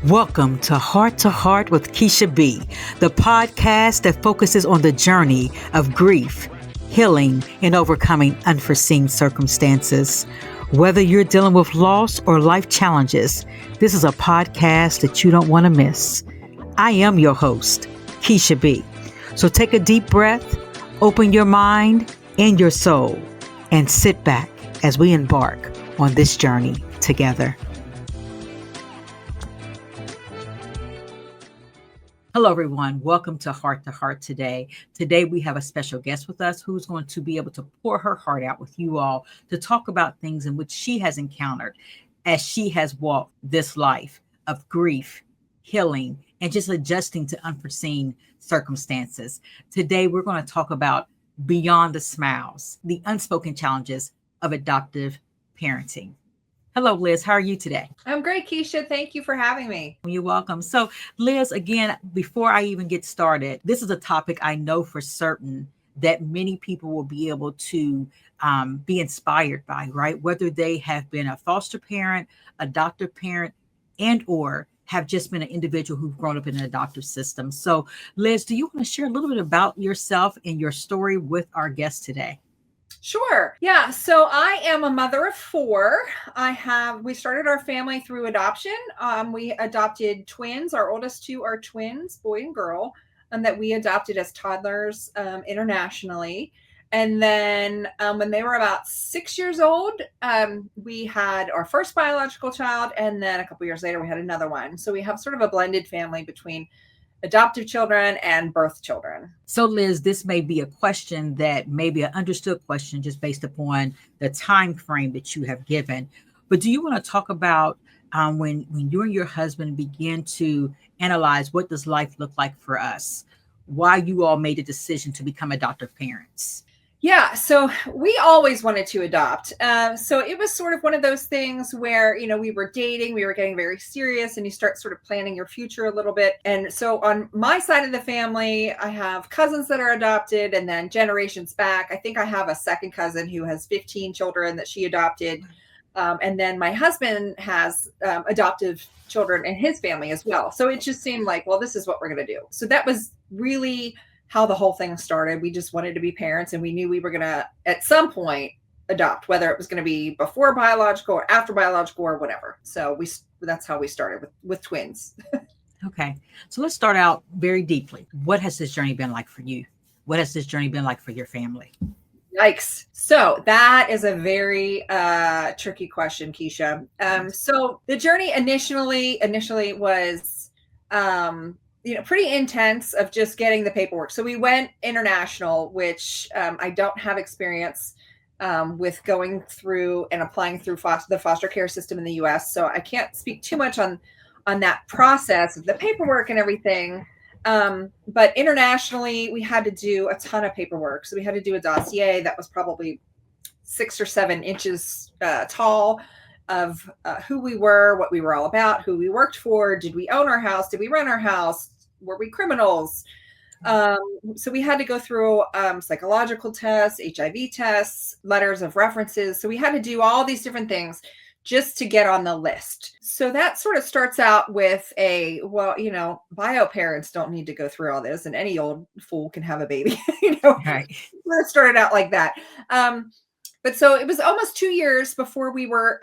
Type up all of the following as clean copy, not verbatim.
Welcome to Heart with Keisha B, the podcast that focuses on the journey of grief, healing, and overcoming unforeseen circumstances. Whether you're dealing with loss or life challenges, this is a podcast that you don't want to miss. I am your host, Keisha B. So take a deep breath, open your mind and your soul, and sit back as we embark on this journey together. Hello, everyone. Welcome to Heart today. Today, we have a special guest with us who's going to be able to pour her heart out with you all to talk about things in which she has encountered as she has walked this life of grief, healing, and just adjusting to unforeseen circumstances. Today, we're going to talk about beyond the smiles, the unspoken challenges of adoptive parenting. Hello, Liz. How are you today? I'm great, Keisha. Thank you for having me. You're welcome. So, Liz, again, before I even get started, this is a topic I know for certain that many people will be able to be inspired by, right? Whether they have been a foster parent, adoptive parent, and or have just been an individual who've grown up in an adoptive system. So, Liz, do you want to share a little bit about yourself and your story with our guest today? Sure. Yeah. So I am a mother of four. We started our family through adoption. We adopted twins. Our oldest two are twins, boy and girl, and that we adopted as toddlers internationally. And then when they were about 6 years old, we had our first biological child. And then a couple years later, we had another one. So we have sort of a blended family between adoptive children and birth children. So, Liz, this may be a question that may be an understood question just based upon the time frame that you have given. But do you want to talk about when you and your husband began to analyze what does life look like for us? Why you all made a decision to become adoptive parents? Yeah, so we always wanted to adopt. So it was sort of one of those things where, we were dating, we were getting very serious, and you start sort of planning your future a little bit. And so on my side of the family, I have cousins that are adopted, and then generations back, I think I have a second cousin who has 15 children that she adopted. And then my husband has adoptive children in his family as well. So it just seemed like, well, this is what we're going to do. So that was really how the whole thing started. We just wanted to be parents, and we knew we were going to, at some point, adopt, whether it was going to be before biological or after biological or whatever. So that's how we started with twins. Okay. So let's start out very deeply. What has this journey been like for you? What has this journey been like for your family? Yikes. So that is a very tricky question, Keisha. So the journey initially was pretty intense of just getting the paperwork. So we went international, which I don't have experience with going through and applying through the foster care system in the US. So I can't speak too much on that process of the paperwork and everything. But internationally, we had to do a ton of paperwork. So we had to do a dossier that was probably 6 or 7 inches tall of who we were, what we were all about, who we worked for, did we own our house, did we rent our house, were we criminals? So we had to go through psychological tests, HIV tests, letters of references. So we had to do all these different things just to get on the list. So that sort of starts out with bio parents don't need to go through all this, and any old fool can have a baby. Right. It started out like that. But so it was almost 2 years before we were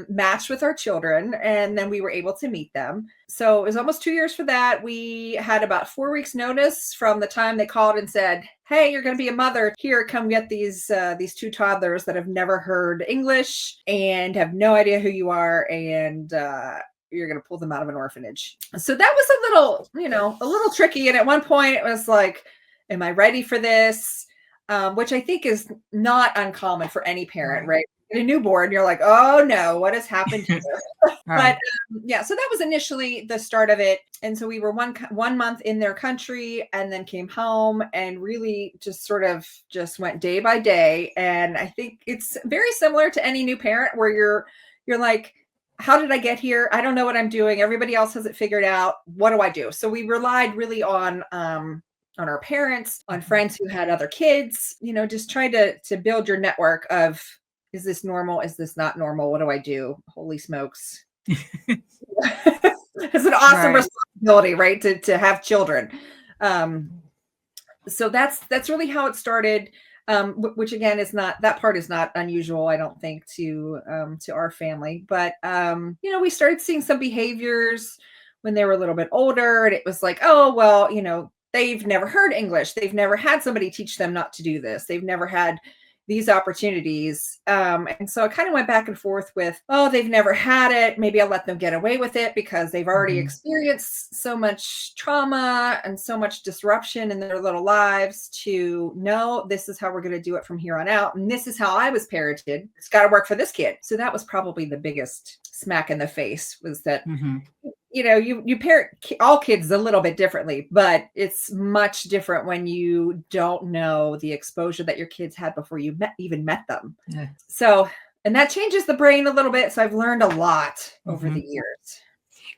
matched with our children, and then we were able to meet them. So it was almost 2 years for that. We had about 4 weeks notice from the time they called and said, hey, you're going to be a mother. Here, come get these 2 toddlers that have never heard English and have no idea who you are, and you're going to pull them out of an orphanage. So that was a little tricky. And at one point it was like, am I ready for this? Which I think is not uncommon for any parent, right? In a newborn, you're like, oh no, what has happened here? But so that was initially the start of it. And so we were one month in their country, and then came home, and really just sort of just went day by day. And I think it's very similar to any new parent where you're like, how did I get here? I don't know what I'm doing. Everybody else has it figured out. What do I do? So we relied really on our parents, on friends who had other kids, just trying to build your network of, is this normal? Is this not normal? What do I do? Holy smokes. It's an awesome Right. responsibility, right? To have children. So that's really how it started. Which again is not, that part is not unusual, I don't think, to our family. But we started seeing some behaviors when they were a little bit older, and it was like, oh well, they've never heard English, they've never had somebody teach them not to do this, they've never had these opportunities. And so I kind of went back and forth with, oh, they've never had it, maybe I'll let them get away with it because they've already experienced so much trauma and so much disruption in their little lives, to no, this is how we're going to do it from here on out, and this is how I was parented, it's got to work for this kid. So that was probably the biggest smack in the face, was that you parent all kids a little bit differently, but it's much different when you don't know the exposure that your kids had before you even met them. Yeah. So, and that changes the brain a little bit. So I've learned a lot over the years.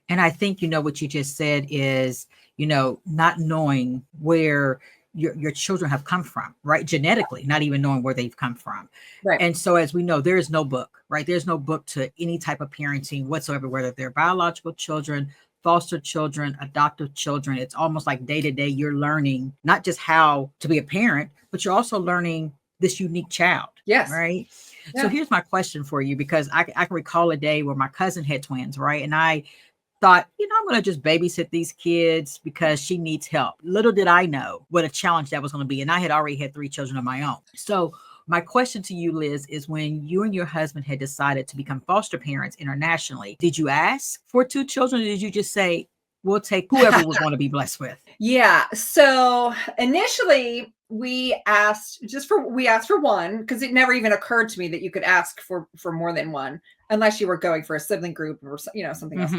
And I think, what you just said is, not knowing where your children have come from, right? Genetically, not even knowing where they've come from. Right. And so, as we know, there is no book, right? There's no book to any type of parenting whatsoever, whether they're biological children, foster children, adoptive children. It's almost like day to day, you're learning not just how to be a parent, but you're also learning this unique child. Yes. Right. Yeah. So here's my question for you, because I can recall a day where my cousin had twins, right? And I thought, I'm going to just babysit these kids because she needs help. Little did I know what a challenge that was going to be. And I had already had 3 children of my own. So my question to you, Liz, is when you and your husband had decided to become foster parents internationally, did you ask for 2 children? Or did you just say, we'll take whoever we're going to be blessed with? Yeah. So initially we asked for one, because it never even occurred to me that you could ask for more than one, unless you were going for a sibling group or something else.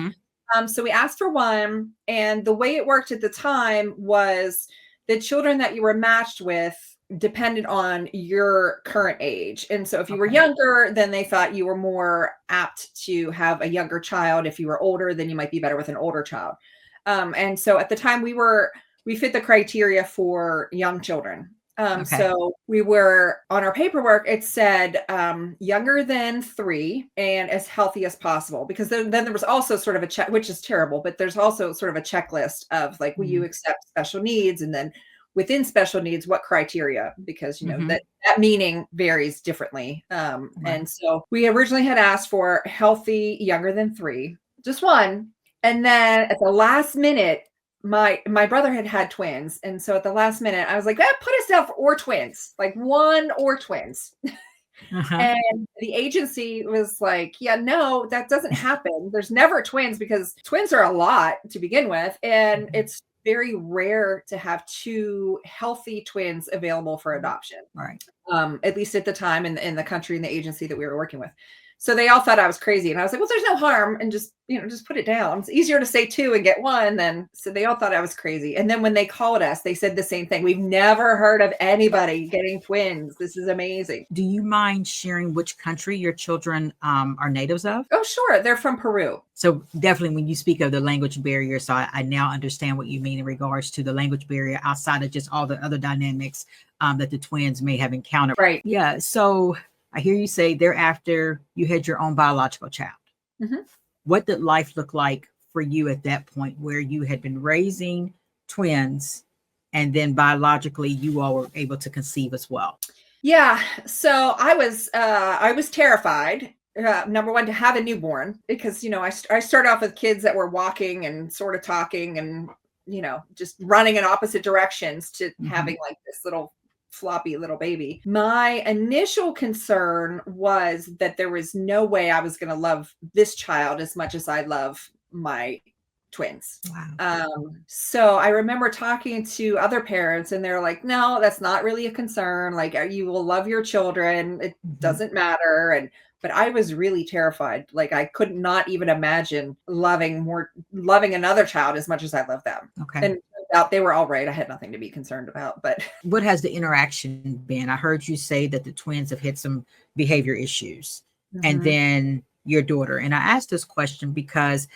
So we asked for one, and the way it worked at the time was the children that you were matched with depended on your current age. And so if you were younger, then they thought you were more apt to have a younger child. If you were older, then you might be better with an older child. And so at the time we fit the criteria for young children. So we were, on our paperwork, it said younger than 3 and as healthy as possible, because then there was also sort of a check, which is terrible, but there's also sort of a checklist of like, will you accept special needs? And then within special needs, what criteria? Because, that meaning varies differently. And so we originally had asked for healthy, younger than 3, just one. And then at the last minute, my brother had twins. And so at the last minute, I was like, put us down for or twins, like 1 or twins. And the agency was like, yeah, no, that doesn't happen. There's never twins, because twins are a lot to begin with. And it's very rare to have 2 healthy twins available for adoption. Right. At least at the time in the country and the agency that we were working with. So they all thought I was crazy. And I was like, well, there's no harm. And just put it down. It's easier to say 2 and get 1 than. So they all thought I was crazy. And then when they called us, they said the same thing. We've never heard of anybody getting twins. This is amazing. Do you mind sharing which country your children are natives of? Oh, sure. They're from Peru. So definitely when you speak of the language barrier, so I now understand what you mean in regards to the language barrier outside of just all the other dynamics that the twins may have encountered. Right. Yeah. So I hear you say thereafter you had your own biological child. What did life look like for you at that point, where you had been raising twins and then biologically you all were able to conceive as well? Yeah. So I was terrified. Number one, to have a newborn, because, I started off with kids that were walking and sort of talking and, just running in opposite directions, to having like this little floppy little baby. My initial concern was that there was no way I was going to love this child as much as I love my twins. Wow. So I remember talking to other parents, and they're like, no, that's not really a concern. Like, you will love your children. It doesn't matter. But I was really terrified. Like, I could not even imagine loving another child as much as I love them. And they were all right. I had nothing to be concerned about. But what has the interaction been? I heard you say that the twins have had some behavior issues, and then your daughter. And I asked this question because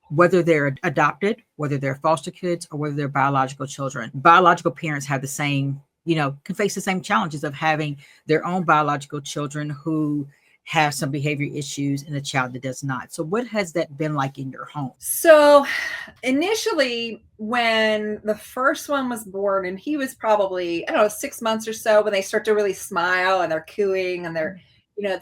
whether they're adopted, whether they're foster kids, or whether they're biological children, biological parents have the same, can face the same challenges of having their own biological children who have some behavior issues and a child that does not. So what has that been like in your home? So initially, when the first one was born, and he was probably, I don't know, 6 months or so, when they start to really smile and they're cooing and they're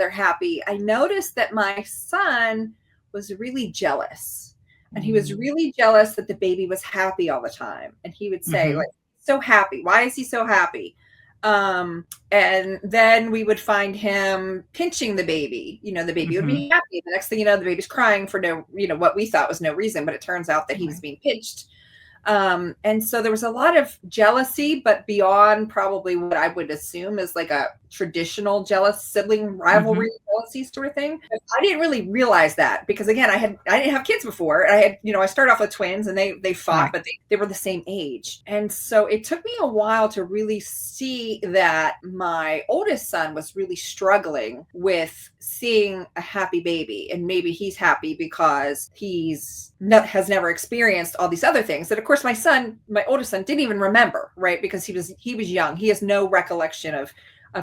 happy, I noticed that my son was really jealous. And he was really jealous that the baby was happy all the time. And he would say, like, so happy. Why is he so happy? And then we would find him pinching the baby. The baby would be happy. The next thing you know, the baby's crying for no, what we thought was no reason, but it turns out that he was being pinched. And so there was a lot of jealousy, but beyond probably what I would assume is like a traditional jealous sibling rivalry jealousy sort of thing. I didn't really realize that because again, I didn't have kids before. I had, I started off with twins and they fought, but they were the same age. And so it took me a while to really see that my oldest son was really struggling with seeing a happy baby. And maybe he's happy because has never experienced all these other things that of course my oldest son didn't even remember, right? Because he was young. He has no recollection of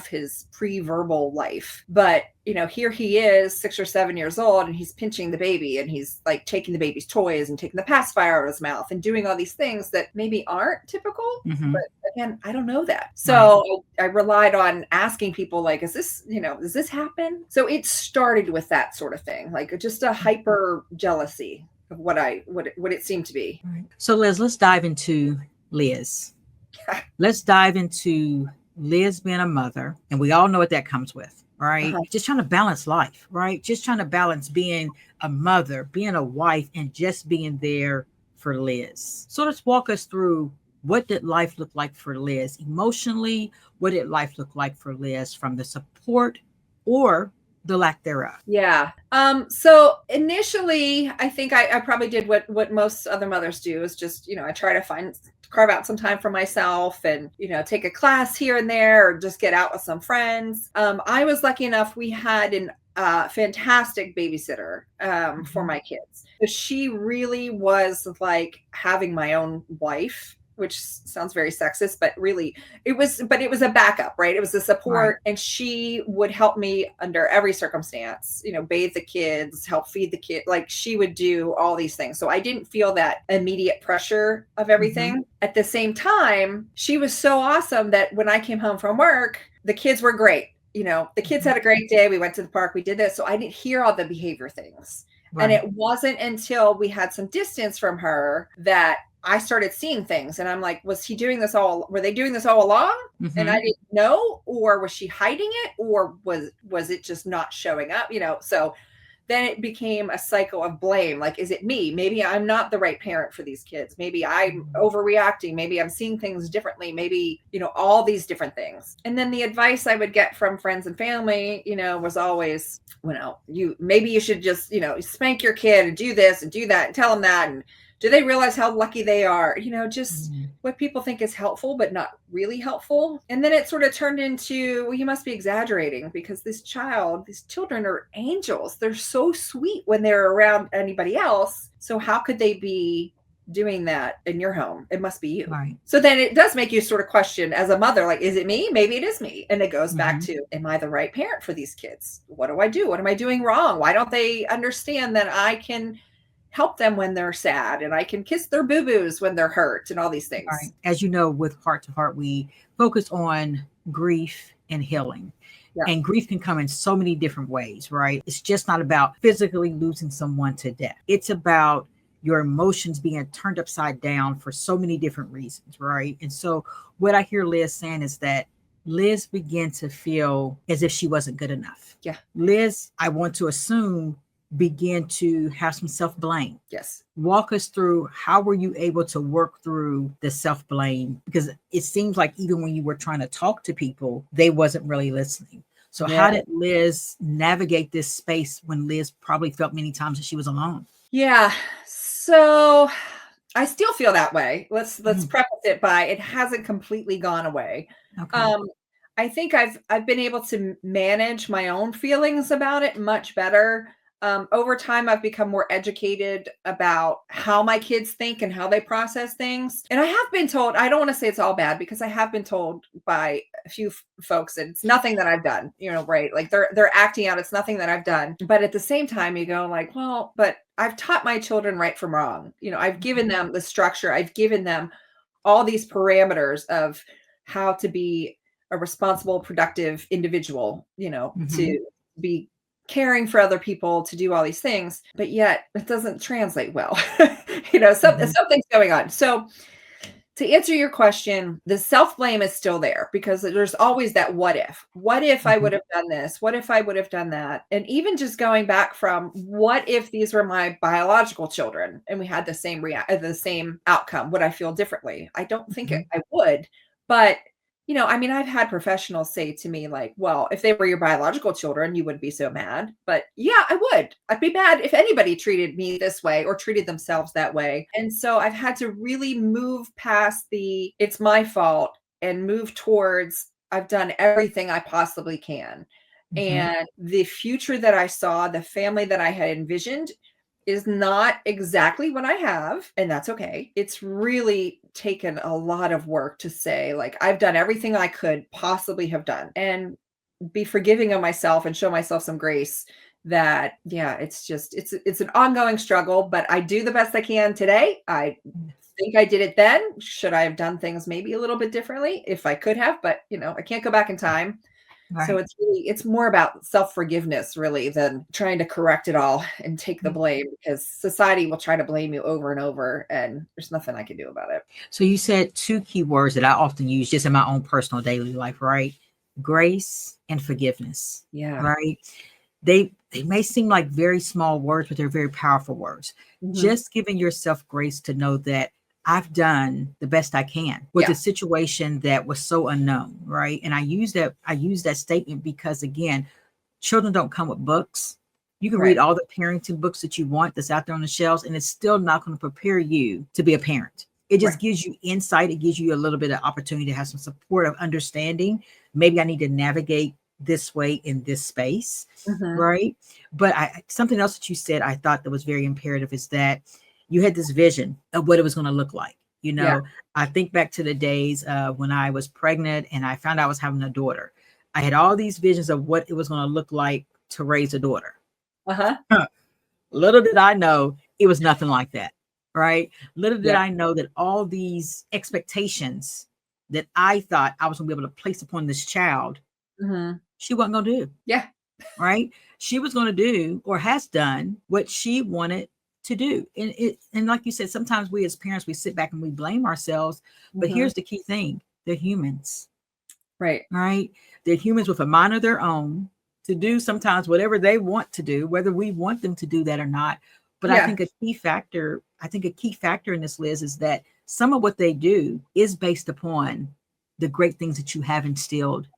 his pre-verbal life. But, here he is 6 or 7 years old and he's pinching the baby and he's like taking the baby's toys and taking the pacifier out of his mouth and doing all these things that maybe aren't typical. But again, I don't know that. So I relied on asking people like, does this happen? So it started with that sort of thing, like just a hyper jealousy of what it seemed to be. So Liz, let's dive into Liz. Let's dive into Liz being a mother, and we all know what that comes with, right? Just trying to balance life, right? Just trying to balance being a mother, being a wife, and just being there for Liz. So let's walk us through, what did life look like for Liz emotionally? What did life look like for Liz from the support or the lack thereof? Yeah. So initially, I think I probably did what most other mothers do is just, I try to carve out some time for myself and, take a class here and there or just get out with some friends. I was lucky enough. We had an fantastic babysitter for my kids. She really was like having my own wife, which sounds very sexist, but really it was a backup, right? It was a support. And she would help me under every circumstance, bathe the kids, help feed the kid. Like she would do all these things. So I didn't feel that immediate pressure of everything. At the same time, she was so awesome that when I came home from work, the kids were great. The kids had a great day. We went to the park, we did this. So I didn't hear all the behavior things. And it wasn't until we had some distance from her that I started seeing things and I'm like, were they doing this all along? And I didn't know, or was she hiding it? Or was it just not showing up? So then it became a cycle of blame. Like, is it me? Maybe I'm not the right parent for these kids. Maybe I'm overreacting. Maybe I'm seeing things differently. Maybe, all these different things. And then the advice I would get from friends and family, was always, maybe you should just, spank your kid and do this and do that and tell them that. And do they realize how lucky they are? Just what people think is helpful, but not really helpful. And then it sort of turned into, well, you must be exaggerating because these children are angels. They're so sweet when they're around anybody else. So how could they be doing that in your home? It must be you. Right. So then it does make you sort of question as a mother, like, is it me? Maybe it is me. And it goes back to, am I the right parent for these kids? What do I do? What am I doing wrong? Why don't they understand that I can help them when they're sad and I can kiss their boo-boos when they're hurt and all these things. Right. As you know, with Heart to Heart, we focus on grief and healing. Yeah. And grief can come in so many different ways, right? It's just not about physically losing someone to death. It's about your emotions being turned upside down for so many different reasons, right? And so what I hear Liz saying is that Liz began to feel as if she wasn't good enough. Yeah. Liz, I want to assume, begin to have some self-blame. Yes. Walk us through, how were you able to work through the self-blame? Because it seems like even when you were trying to talk to people, they wasn't really listening. So how did Liz navigate this space when Liz probably felt many times that she was alone? Yeah. So I still feel that way. Let's preface it by, it hasn't completely gone away. Okay. I think I've been able to manage my own feelings about it much better. Over time, I've become more educated about how my kids think and how they process things. And I have been told, I don't want to say it's all bad, because I have been told by a few folks that it's nothing that I've done, right? Like they're acting out. It's nothing that I've done. But at the same time, you go like, well, but I've taught my children right from wrong. I've given them the structure. I've given them all these parameters of how to be a responsible, productive individual, to be caring for other people, to do all these things, but yet it doesn't translate well. Something's going on. So to answer your question, the self-blame is still there, because there's always that what if I would have done this? What if I would have done that? And even just going back from, what if these were my biological children and we had the same outcome? Would I feel differently? I don't think I would, but I've had professionals say to me like, well, if they were your biological children, you wouldn't be so mad. But yeah, I would. I'd be mad if anybody treated me this way or treated themselves that way. And so I've had to really move past the it's my fault and move towards I've done everything I possibly can. And the future that I saw, the family that I had envisioned, is not exactly what I have, and that's okay. It's really taken a lot of work to say, like, I've done everything I could possibly have done, and be forgiving of myself and show myself some grace that, yeah, it's an ongoing struggle, but I do the best I can today. I think I did it then. Should I have done things maybe a little bit differently if I could have, but I can't go back in time. Right. So it's more about self-forgiveness really than trying to correct it all and take the blame, because society will try to blame you over and over, and there's nothing I can do about it. So you said two key words that I often use just in my own personal daily life, right? Grace and forgiveness. Yeah. Right. They may seem like very small words, but they're very powerful words. Just giving yourself grace to know that I've done the best I can with a situation that was so unknown, right? And I use that statement because, again, children don't come with books. You can read all the parenting books that you want that's out there on the shelves, and it's still not going to prepare you to be a parent. It just gives you insight. It gives you a little bit of opportunity to have some support of understanding. Maybe I need to navigate this way in this space, right? But something else that you said I thought that was very imperative is that you had this vision of what it was going to look like. I think back to the days when I was pregnant and I found out I was having a daughter. I had all these visions of what it was going to look like to raise a daughter. Little did I know it was nothing like that, right? Little did I know that all these expectations that I thought I was going to be able to place upon this child, she wasn't going to do. Yeah. Right? She was going to do, or has done, what she wanted to do. And like you said, sometimes we as parents, we sit back and we blame ourselves, but here's the key thing. They're humans. Right? They're humans with a mind of their own to do sometimes whatever they want to do, whether we want them to do that or not. But I think a key factor in this, Liz, is that some of what they do is based upon the great things that you have instilled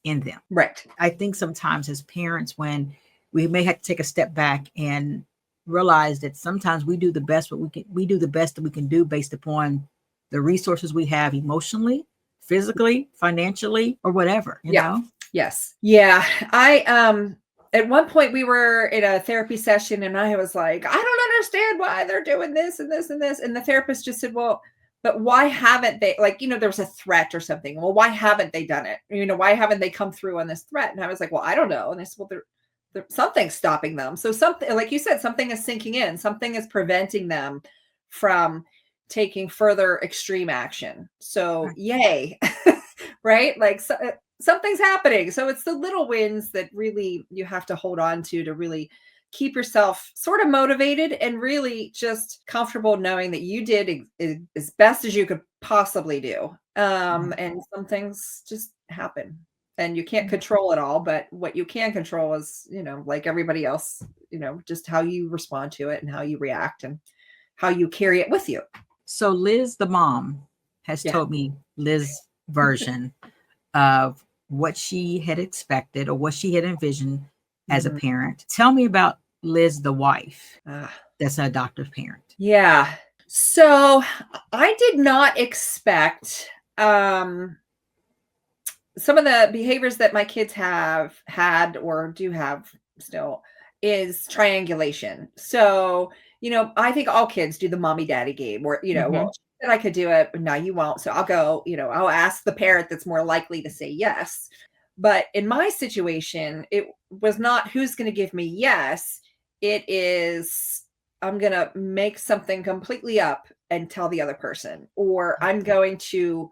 in them. Right. I think sometimes as parents, when we may have to take a step back and realize that sometimes we do the best that we can do based upon the resources we have emotionally, physically, financially, or whatever, you know? Yes. Yeah. I at one point we were in a therapy session and I was like, I don't understand why they're doing this and this and this. And the therapist just said, well, but why haven't they, like, there was a threat or something. Well, why haven't they done it? Why haven't they come through on this threat? And I was like, well, I don't know. And I said, well, something's stopping them. So something, like you said, something is sinking in. Something is preventing them from taking further extreme action. So yay, right? Like something's happening. So it's the little wins that really you have to hold on to really keep yourself sort of motivated and really just comfortable knowing that you did as best as you could possibly do. And some things just happen. And you can't control it all, but what you can control is, like everybody else, just how you respond to it and how you react and how you carry it with you. So Liz, the mom, has told me Liz's version of what she had expected or what she had envisioned as a parent. Tell me about Liz, the wife, that's an adoptive parent. Yeah. So I did not expect some of the behaviors that my kids have had or do have still. is triangulation. So, I think all kids do the mommy daddy game where, well, she said I could do it, but now you won't. So I'll go, I'll ask the parent that's more likely to say yes. But in my situation, it was not who's going to give me yes. It is, I'm going to make something completely up and tell the other person, or I'm going to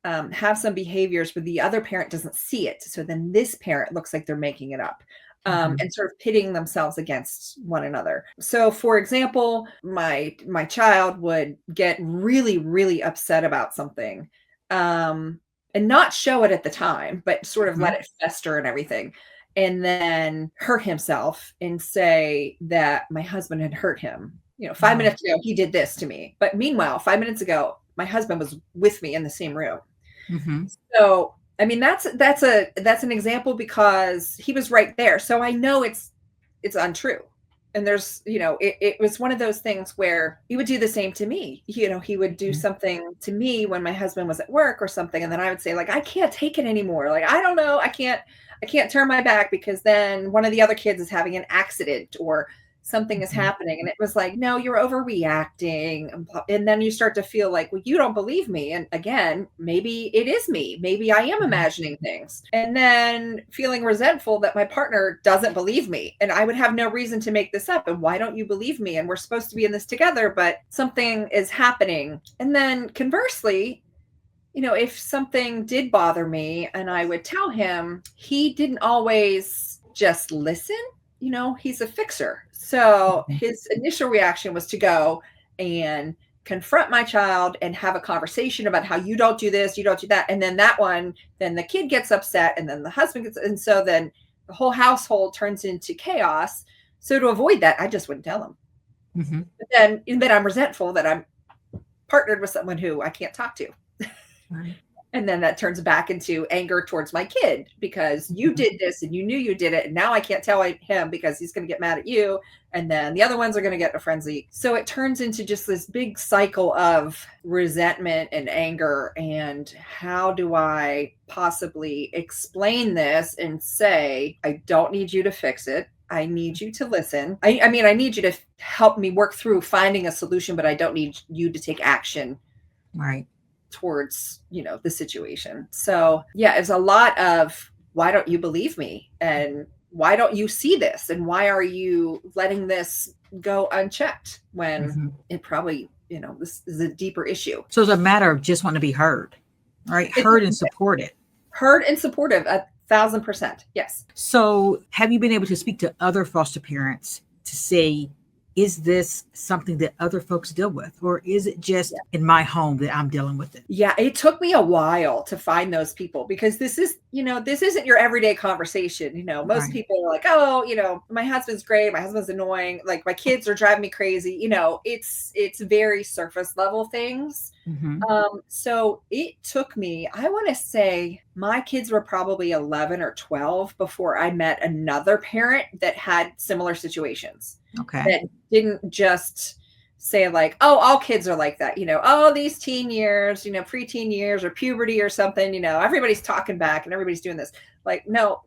have some behaviors where the other parent doesn't see it. So then this parent looks like they're making it up. And sort of pitting themselves against one another. So, for example, my child would get really, really upset about something, and not show it at the time, but sort of let it fester and everything, and then hurt himself and say that my husband had hurt him. 5 minutes ago, he did this to me. But meanwhile, 5 minutes ago, my husband was with me in the same room. So, I mean, that's an example because he was right there. So I know it's untrue. And there's, it was one of those things where he would do the same to me. He would do something to me when my husband was at work or something. And then I would say, like, I can't take it anymore. Like, I don't know. I can't turn my back because then one of the other kids is having an accident or something is happening. And it was like, no, you're overreacting. And then you start to feel like, well, you don't believe me. And again, maybe it is me. Maybe I am imagining things. And then feeling resentful that my partner doesn't believe me. And I would have no reason to make this up. And why don't you believe me? And we're supposed to be in this together, but something is happening. And then conversely, if something did bother me and I would tell him, he didn't always just listen. He's a fixer. So his initial reaction was to go and confront my child and have a conversation about how you don't do this, you don't do that. And then then the kid gets upset and then the husband gets, and so then the whole household turns into chaos. So to avoid that, I just wouldn't tell him. But then I'm resentful that I'm partnered with someone who I can't talk to. And then that turns back into anger towards my kid because you did this and you knew you did it. And now I can't tell him because he's going to get mad at you. And then the other ones are going to get in a frenzy. So it turns into just this big cycle of resentment and anger. And how do I possibly explain this and say, I don't need you to fix it. I need you to listen. I mean, I need you to help me work through finding a solution, but I don't need you to take action. Right. Towards, the situation. So yeah, it's a lot of, why don't you believe me? And why don't you see this? And why are you letting this go unchecked when it probably, this is a deeper issue. So it's a matter of just wanting to be heard, right? Heard and supported. Heard and supportive, 1,000%. Yes. So have you been able to speak to other foster parents to say, is this something that other folks deal with, or is it just in my home that I'm dealing with it? Yeah, it took me a while to find those people because this isn't your everyday conversation. Most people are like, oh, my husband's great. My husband's annoying. Like my kids are driving me crazy. It's very surface level things. So it took me, I want to say my kids were probably 11 or 12 before I met another parent that had similar situations. Okay. That didn't just say like, oh, all kids are like that, oh, these teen years, preteen years or puberty or something, everybody's talking back and everybody's doing this. Like, no.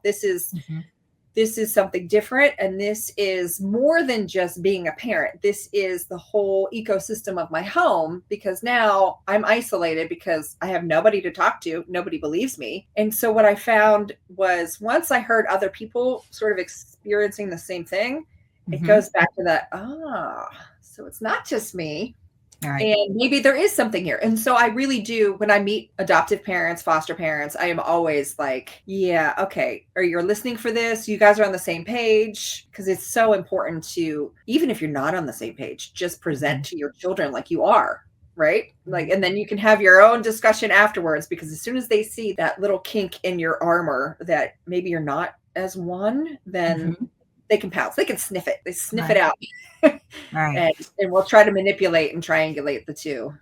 This is something different. And this is more than just being a parent. This is the whole ecosystem of my home because now I'm isolated because I have nobody to talk to. Nobody believes me. And so what I found was once I heard other people sort of experiencing the same thing, it goes back to that, so it's not just me. All right. And maybe there is something here. And so I really do, when I meet adoptive parents, foster parents, I am always like, yeah, okay. Or you're listening for this. You guys are on the same page. Because it's so important to, even if you're not on the same page, just present to your children like you are. Right? Like, and then you can have your own discussion afterwards, because as soon as they see that little kink in your armor that maybe you're not as one, then they can pounce. They can sniff it. They sniff it out. Right. And we'll try to manipulate and triangulate the two.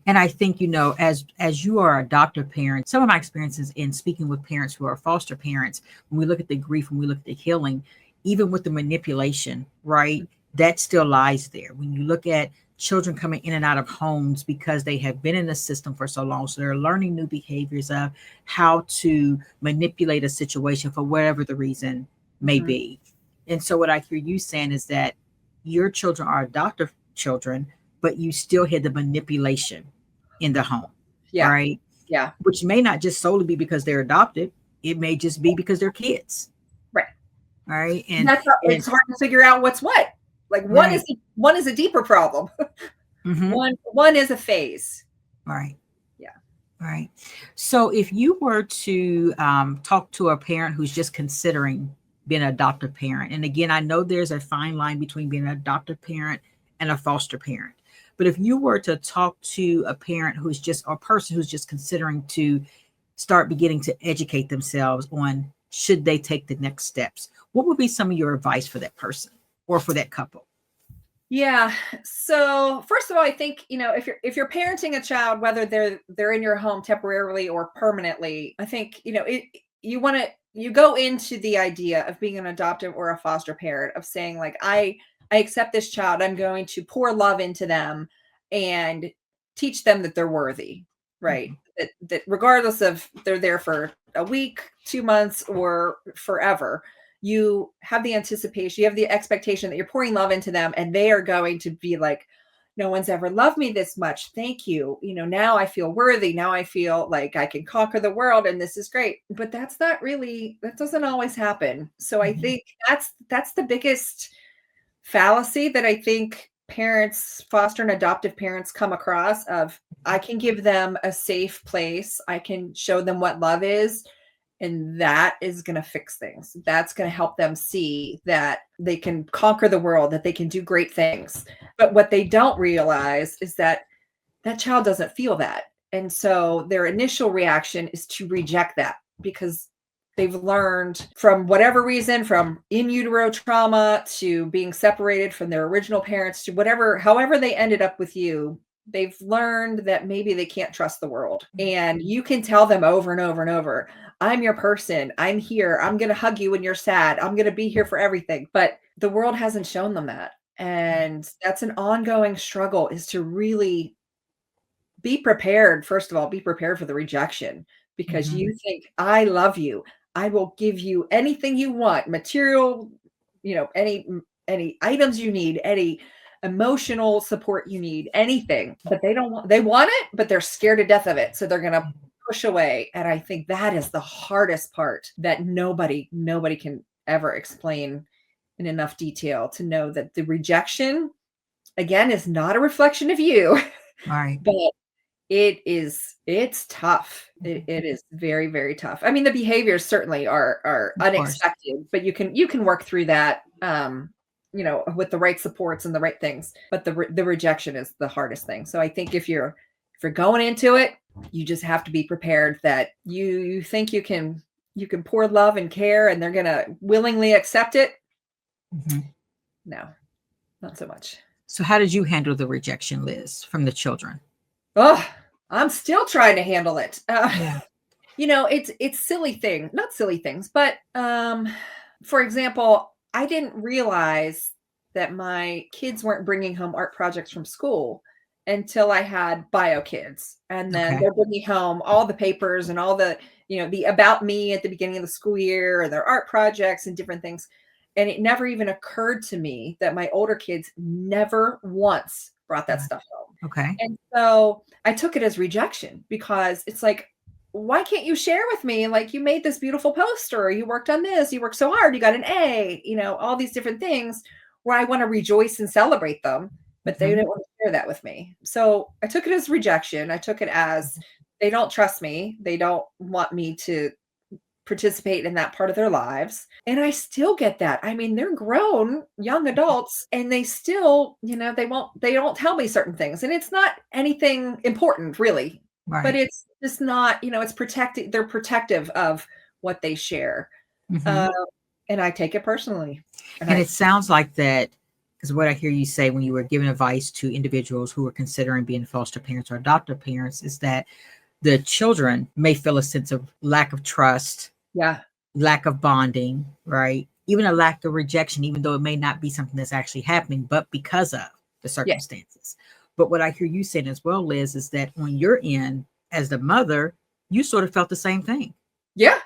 And I think, as you are adoptive parents, some of my experiences in speaking with parents who are foster parents, when we look at the grief, when we look at the healing, even with the manipulation, right, that still lies there. When you look at children coming in and out of homes because they have been in the system for so long, so they're learning new behaviors of how to manipulate a situation for whatever the reason may be. And so what I hear you saying is that your children are adoptive children, but you still had the manipulation in the home, Yeah. right? Yeah. Which may not just solely be because they're adopted. It may just be because they're kids. Right. Right. That's how, And it's hard to figure out what's what. Like right. one is a deeper problem. Mm-hmm. One is a phase. Right. Yeah. Right. So if you were to talk to a parent who's just considering being an adoptive parent, and again, I know there's a fine line between being an adoptive parent and a foster parent, but if you were to talk to a parent who's just, or a person who's just considering to start beginning to educate themselves on should they take the next steps, what would be some of your advice for that person or for that couple? Yeah. So first of all, I think, if you're parenting a child, whether they're in your home temporarily or permanently, I think, you go into the idea of being an adoptive or a foster parent of saying like, I accept this child. I'm going to pour love into them and teach them that they're worthy, right? Mhm. That regardless of they're there for a week, 2 months, or forever, you have the anticipation, you have the expectation that you're pouring love into them and they are going to be like, no one's ever loved me this much. Thank you. Now I feel worthy. Now I feel like I can conquer the world and this is great. But that doesn't always happen. So I Mhm. think that's the biggest fallacy that I think parents, foster and adoptive parents come across of I can give them a safe place. I can show them what love is, and that is going to fix things. That's going to help them see that they can conquer the world, that they can do great things. But what they don't realize is that that child doesn't feel that. And so their initial reaction is to reject that because they've learned from whatever reason, from in utero trauma to being separated from their original parents to however they ended up with you, they've learned that maybe they can't trust the world. And you can tell them over and over and over, I'm your person. I'm here. I'm going to hug you when you're sad. I'm going to be here for everything. But the world hasn't shown them that. And that's an ongoing struggle, is to really be prepared. First of all, be prepared for the rejection because Mhm. you think, I love you. I will give you anything you want, material, any items you need, any emotional support you need, anything. But they want it, but they're scared to death of it. So they're going to push away. And I think that is the hardest part that nobody can ever explain in enough detail to know that the rejection, again, is not a reflection of you, Right. but it's tough. It is very, very tough. I mean, the behaviors certainly are Of course. unexpected, but you can work through that, with the right supports and the right things. But the rejection is the hardest thing. So I think if you're going into it, you just have to be prepared that you think you can pour love and care and they're gonna willingly accept it. Mhm. No, not so much. So how did you handle the rejection, Liz, from the children? Oh, I'm still trying to handle it. Yeah. It's not silly things, but for example, I didn't realize that my kids weren't bringing home art projects from school until I had bio kids, and then Okay. they're bringing home all the papers and all the the about me at the beginning of the school year and their art projects and different things. And it never even occurred to me that my older kids never once brought that Right. stuff home. Okay. And so I took it as rejection because it's like, why can't you share with me? Like, you made this beautiful poster, you worked on this, you worked so hard, you got an A, all these different things where I want to rejoice and celebrate them, but they Mhm. didn't want to share that with me. So I took it as rejection. I took it as they don't trust me. They don't want me to participate in that part of their lives. And I still get that. I mean, they're grown young adults and they still, they don't tell me certain things. And it's not anything important really, but Right. it's just not, it's protected. They're protective of what they share. Uh, Mhm. and I take it personally. And And I, it sounds like that, because what I hear you say when you were giving advice to individuals who are considering being foster parents or adoptive parents is that the children may feel a sense of lack of trust, yeah, lack of bonding, right? Even a lack of rejection, even though it may not be something that's actually happening, but because of the yeah, circumstances. But what I hear you saying as well, Liz, is that on your end, as the mother, you sort of felt the same thing. yeah,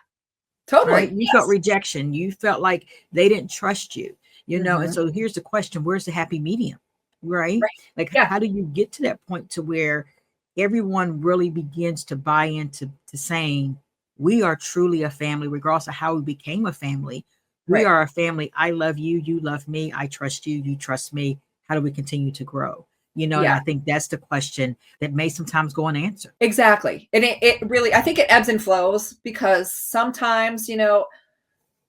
Totally. right? You felt Yes. rejection. You felt like they didn't trust you, and Hmm. so here's the question, where's the happy medium, right? Right. Like, Yeah. how do you get to that point to where everyone really begins to buy into saying, we are truly a family, regardless of how we became a family. We Right. are a family. I love you. You love me. I trust you. You trust me. How do we continue to grow? And Yeah. I think that's the question that may sometimes go unanswered. Exactly. And it really, I think it ebbs and flows because sometimes,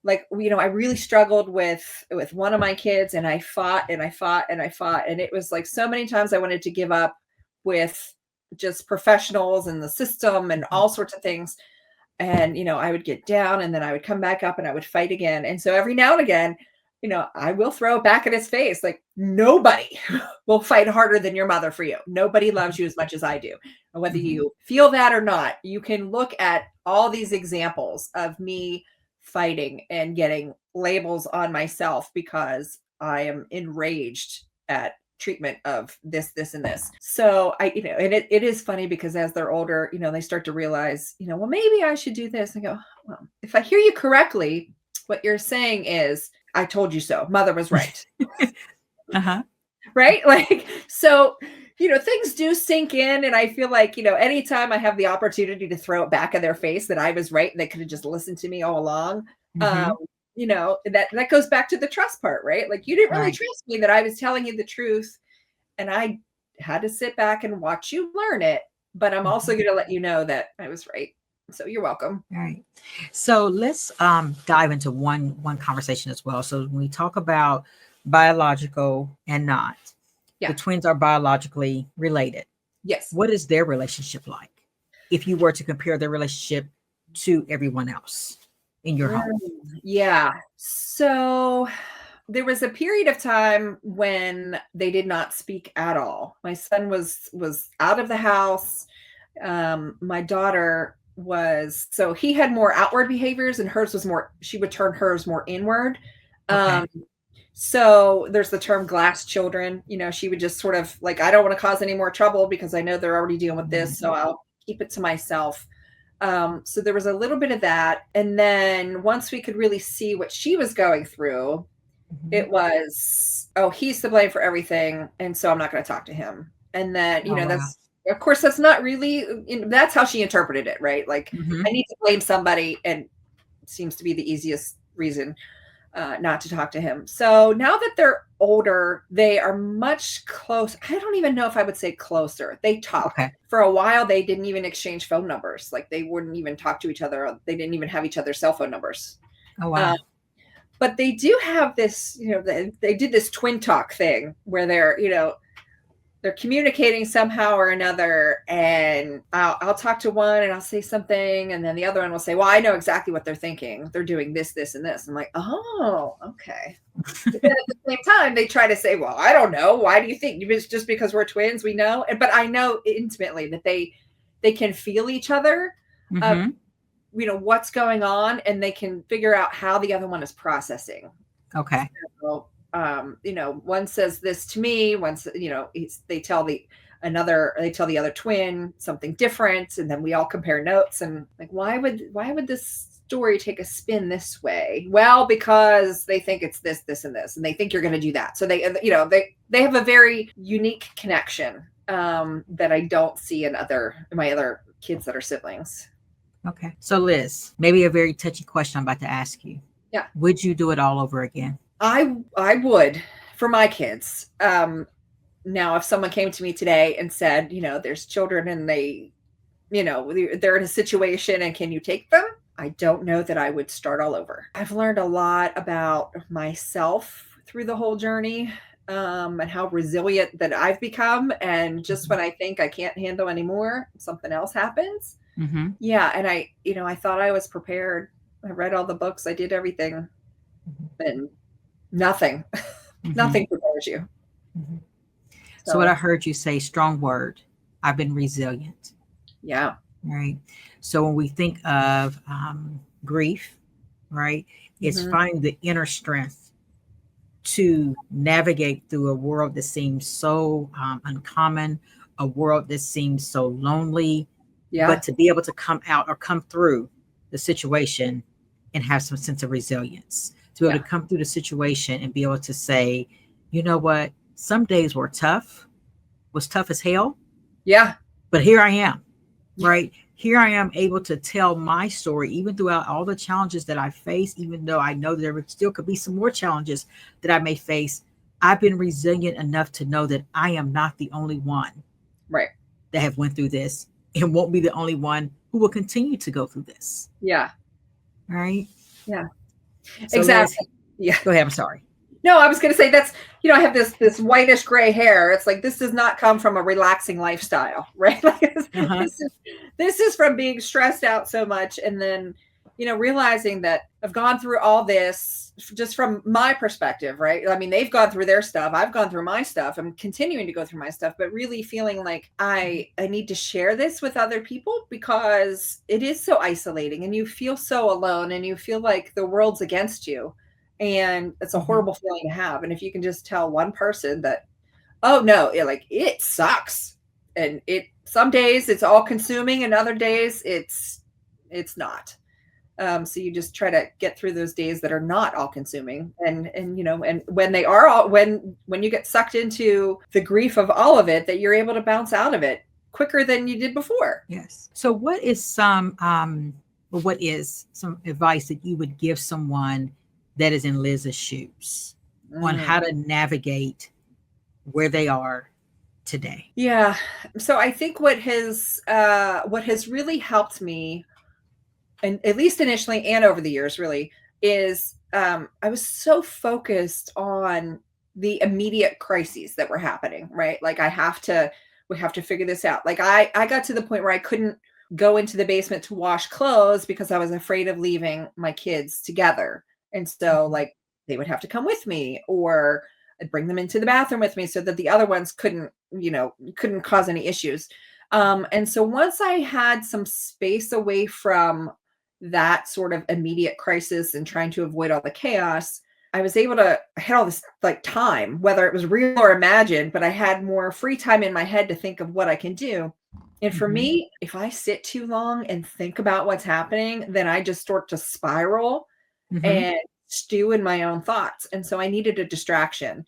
like, I really struggled with one of my kids, and I fought and I fought and I fought. And it was like so many times I wanted to give up with just professionals and the system and Mhm. all sorts of things. And I would get down and then I would come back up and I would fight again. And so every now and again, I will throw it back at his face, like, nobody will fight harder than your mother for you. Nobody loves you as much as I do. And whether Mhm. you feel that or not, you can look at all these examples of me fighting and getting labels on myself because I am enraged at treatment of this and this. So and it is funny because as they're older, they start to realize, well, maybe I should do this. And go, well, if I hear you correctly, what you're saying is, I told you so. Mother was right. Uh-huh. Right? Like, so, things do sink in. And I feel like, anytime I have the opportunity to throw it back in their face that I was right and they could have just listened to me all along, um, Mhm. that goes back to the trust part, right? Like, you didn't really Right. trust me that I was telling you the truth. And I had to sit back and watch you learn it. But I'm also Mhm. going to let you know that I was right. So you're welcome. Right. So let's dive into one conversation as well. So when we talk about biological and not, the Yeah. twins are biologically related. Yes. What is their relationship like? If you were to compare their relationship to everyone else in your home. Yeah. So there was a period of time when they did not speak at all. My son was out of the house. My daughter was, so he had more outward behaviors and hers was more, she would turn hers more inward. Okay. Um, so there's the term glass children. She would just sort of like, I don't want to cause any more trouble because I know they're already dealing with this, so I'll keep it to myself. So there was a little bit of that. And then once we could really see what she was going through, Mhm. it was, oh, he's to blame for everything. And so I'm not going to talk to him. And then, Oh wow. that's, of course, that's not really, that's how she interpreted it, right? Like, Hmm. I need to blame somebody. And it seems to be the easiest reason not to talk to him. So now that they're older, they are much close. I don't even know if I would say closer. They talk. Okay. For a while, they didn't even exchange phone numbers. Like, they wouldn't even talk to each other. They didn't even have each other's cell phone numbers. Oh Uh, wow. but they do have this, they did this twin talk thing where they're communicating somehow or another. And I'll talk to one and I'll say something. And then the other one will say, well, I know exactly what they're thinking. They're doing this, this, and this. I'm like, oh, okay. But then at the same time, they try to say, well, I don't know. Why do you think? It's just because we're twins, we know. But I know intimately that they can feel each other, uh, Hmm. what's going on, and they can figure out how the other one is processing. Okay. So, one says this to me, once, they tell the other twin something different, and then we all compare notes and like, why would this story take a spin this way? Well, because they think it's this, and this, and they think you're going to do that. So they have a very unique connection that I don't see in my other kids that are siblings. Okay. So Liz, maybe a very touchy question I'm about to ask you. Yeah. Would you do it all over again? I would for my kids. Now, if someone came to me today and said, there's children and they're in a situation and can you take them? I don't know that I would start all over. I've learned a lot about myself through the whole journey, and how resilient that I've become. And just when I think I can't handle anymore, something else happens. Mm-hmm. Yeah. And I thought I was prepared. I read all the books, I did everything, and nothing, Mm-hmm. nothing prepares you. Hmm. So what I So, heard you say, strong word. I've been resilient. yeah. Right. So when we think of grief, right, it's Mhm. finding the inner strength to navigate through a world that seems so uncommon, a world that seems so lonely, but Yeah. to be able to come out or come through the situation and have some sense of resilience to be able to come through the situation and be able to say, you know what, some days were tough, was tough as hell. Yeah. But here I am, right? Here I am able to tell my story, even throughout all the challenges that I face, even though I know there still could be some more challenges that I may face. I've been resilient enough to know that I am not the only one Right. that have went through this and won't be the only one who will continue to go through this. Yeah. Right. Yeah. So Exactly. Liz, Yeah. go ahead. I'm sorry. No, I was going to say that's, I have this whitish gray hair. It's like, this does not come from a relaxing lifestyle, right? Like this is from being stressed out so much. And then, realizing that I've gone through all this just from my perspective, right? I mean, they've gone through their stuff. I've gone through my stuff. I'm continuing to go through my stuff, but really feeling like I need to share this with other people because it is so isolating and you feel so alone and you feel like the world's against you. And it's a horrible feeling to have. And if you can just tell one person that, oh no, it sucks. And some days it's all consuming and other days it's not. So you just try to get through those days that are not all consuming. And when they are all, when you get sucked into the grief of all of it, that you're able to bounce out of it quicker than you did before. Yes. So what is some advice that you would give someone that is in Liz's shoes on how to navigate where they are today? Yeah. So I think what has really helped me, and at least initially and over the years really, is I was so focused on the immediate crises that were happening, right? Like we have to figure this out. Like I got to the point where I couldn't go into the basement to wash clothes because I was afraid of leaving my kids together. And so like they would have to come with me, or I'd bring them into the bathroom with me so that the other ones couldn't cause any issues. And so once I had some space away from that sort of immediate crisis and trying to avoid all the chaos, I had all this like time, whether it was real or imagined, but I had more free time in my head to think of what I can do. And for me, if I sit too long and think about what's happening, then I just start to spiral and stew in my own thoughts. And so I needed a distraction.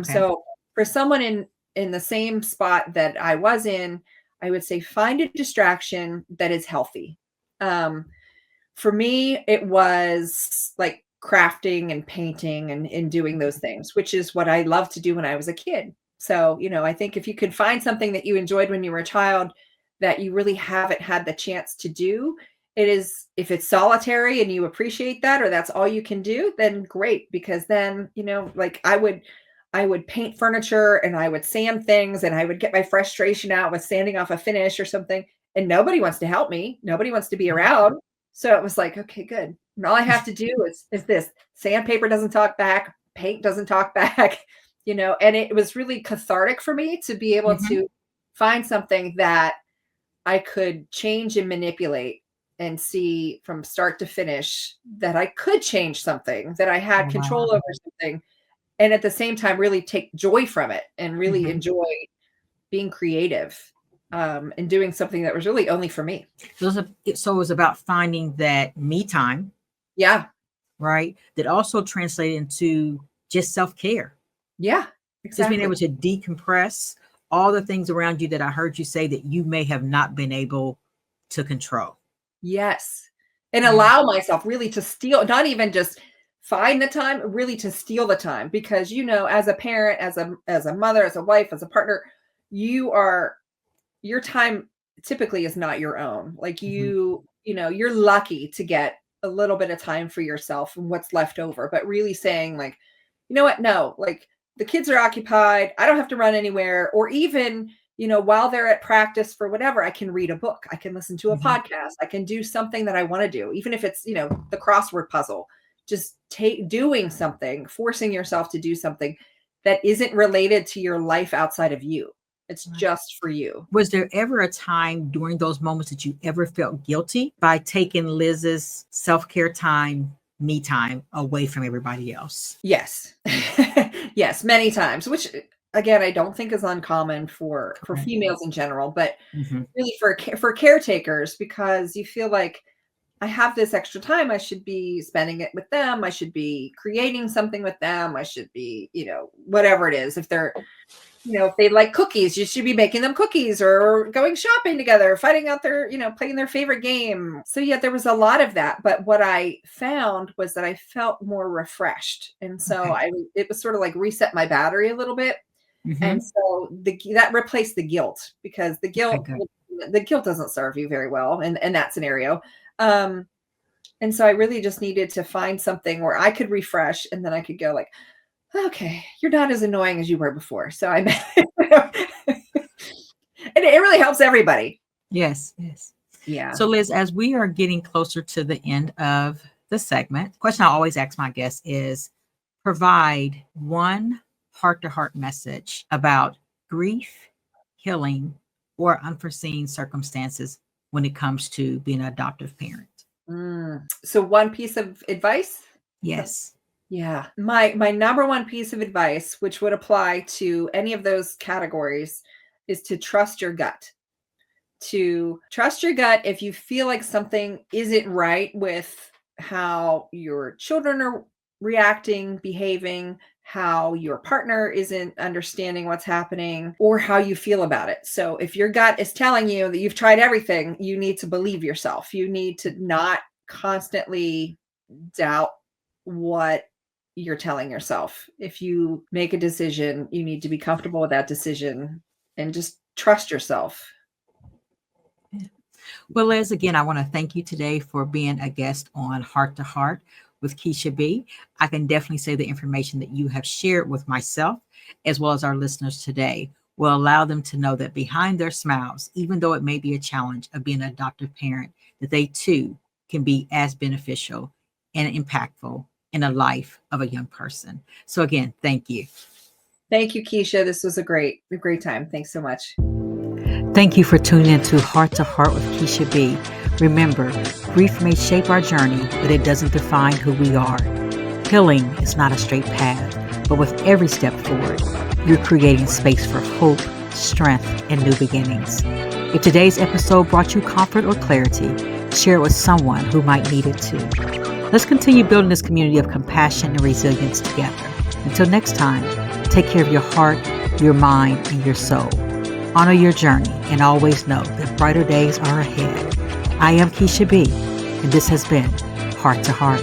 So for someone in the same spot that I was in, I would say find a distraction that is healthy. For me, it was like crafting and painting and doing those things, which is what I loved to do when I was a kid. So, I think if you could find something that you enjoyed when you were a child that you really haven't had the chance to do, if it's solitary and you appreciate that, or that's all you can do, then great. Because then, like I would paint furniture and I would sand things and I would get my frustration out with sanding off a finish or something. And nobody wants to help me. Nobody wants to be around. So it was like, okay, good. And all I have to do is this. Sandpaper doesn't talk back. Paint doesn't talk back, and it was really cathartic for me to be able to find something that I could change and manipulate and see from start to finish that I could change something, that I had control over something. And at the same time, really take joy from it and really enjoy being creative and doing something that was really only for me. So it was about finding that me time. Yeah. Right. That also translated into just self-care. Yeah. Exactly. Just being able to decompress all the things around you that I heard you say that you may have not been able to control. Yes. And allow myself really to steal, not even just find the time, really to steal the time. Because, as a parent, as a mother, as a wife, as a partner, your time typically is not your own. Like you're lucky to get a little bit of time for yourself and what's left over, but really saying like, you know what? No, like the kids are occupied. I don't have to run anywhere. Or even, while they're at practice for whatever, I can read a book. I can listen to a podcast. I can do something that I want to do. Even if it's, the crossword puzzle, just doing something, forcing yourself to do something that isn't related to your life outside of you. It's just for you. Was there ever a time during those moments that you ever felt guilty by taking Liz's self-care time, me time, away from everybody else? Yes. Yes, many times, which again, I don't think is uncommon for females in general, but really for caretakers, because you feel like I have this extra time. I should be spending it with them. I should be creating something with them. I should be, whatever it is. If they're, if they like cookies, you should be making them cookies or going shopping together, fighting out their, playing their favorite game. So yeah, there was a lot of that. But what I found was that I felt more refreshed. And so it was sort of like reset my battery a little bit. Mm-hmm. And so that replaced the guilt, because the guilt doesn't serve you very well in that scenario. And so I really just needed to find something where I could refresh, and then I could go like, okay, you're not as annoying as you were before. So and it really helps everybody. Yes. Yeah. So Liz, as we are getting closer to the end of the segment, the question I always ask my guests is provide one heart-to-heart message about grief, healing, or unforeseen circumstances when it comes to being an adoptive parent. So one piece of advice? Yes. Yeah. My number one piece of advice, which would apply to any of those categories, is to trust your gut. To trust your gut if you feel like something isn't right with how your children are reacting, behaving, how your partner isn't understanding what's happening, or how you feel about it. So if your gut is telling you that you've tried everything, you need to believe yourself. You need to not constantly doubt what you're telling yourself. If you make a decision, you need to be comfortable with that decision and just trust yourself. Well, Liz, again, I want to thank you today for being a guest on Heart to Heart with Keisha B. I can definitely say the information that you have shared with myself, as well as our listeners today, will allow them to know that behind their smiles, even though it may be a challenge of being an adoptive parent, that they too can be as beneficial and impactful in the life of a young person. So again, thank you. Thank you, Keisha. This was a great time. Thanks so much. Thank you for tuning into Heart to Heart with Keisha B. Remember, grief may shape our journey, but it doesn't define who we are. Healing is not a straight path, but with every step forward, you're creating space for hope, strength, and new beginnings. If today's episode brought you comfort or clarity, share it with someone who might need it too. Let's continue building this community of compassion and resilience together. Until next time, take care of your heart, your mind, and your soul. Honor your journey and always know that brighter days are ahead. I am Keisha B, and this has been Heart to Heart.